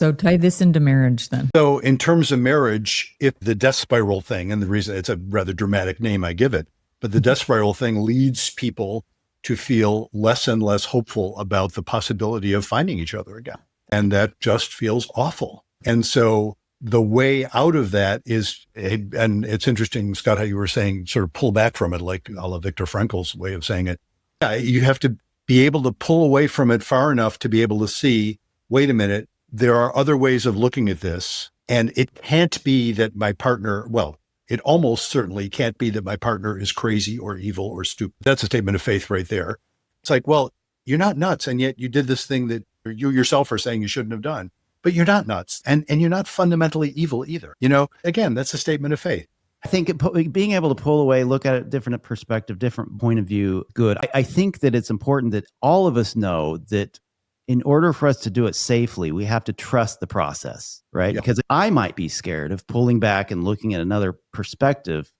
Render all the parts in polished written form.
So tie this into marriage then. So in terms of marriage, if the death spiral thing, and the reason it's a rather dramatic name I give it, but the death spiral thing leads people to feel less and less hopeful about the possibility of finding each other again. And that just feels awful. And so the way out of that is, and it's interesting, Scott, how you were saying, sort of pull back from it, like a la Viktor Frankl's way of saying it. Yeah, you have to be able to pull away from it far enough to be able to see, wait a minute, there are other ways of looking at this. And it can't be that my partner, well, it almost certainly can't be that my partner is crazy or evil or stupid. That's a statement of faith right there. It's like, well, you're not nuts. And yet you did this thing that you yourself are saying you shouldn't have done, but you're not nuts. And you're not fundamentally evil either. You know, again, that's a statement of faith. I think being able to pull away, look at it different perspective, different point of view, good. I think that it's important that all of us know that in order for us to do it safely, we have to trust the process, right? Yep. Because I might be scared of pulling back and looking at another perspective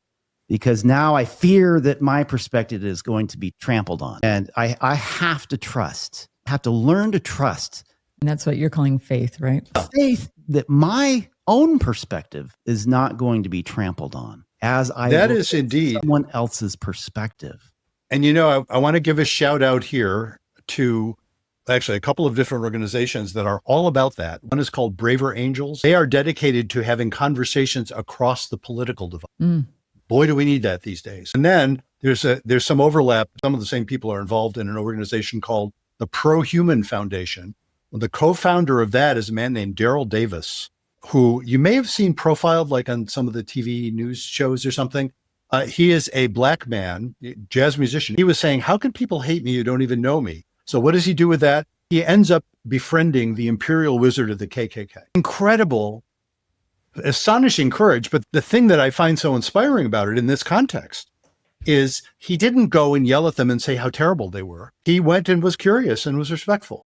because now I fear that my perspective is going to be trampled on. And I have to trust, I have to learn to trust. And that's what you're calling faith, right? Faith that my own perspective is not going to be trampled on as I That look is at indeed someone else's perspective. And, you know, I want to give a shout out here to actually a couple of different organizations that are all about that. One is called Braver Angels. They are dedicated to having conversations across the political divide. Boy, do we need that these days. And then there's some overlap. Some of the same people are involved in an organization called the Pro-Human Foundation. Well, the co-founder of that is a man named Daryl Davis, who you may have seen profiled like on some of the TV news shows or something. He is a Black man, jazz musician. He was saying, how can people hate me who don't even know me? So what does he do with that? He ends up befriending the imperial wizard of the KKK. Incredible, astonishing courage. But the thing that I find so inspiring about it in this context is he didn't go and yell at them and say how terrible they were. He went and was curious and was respectful.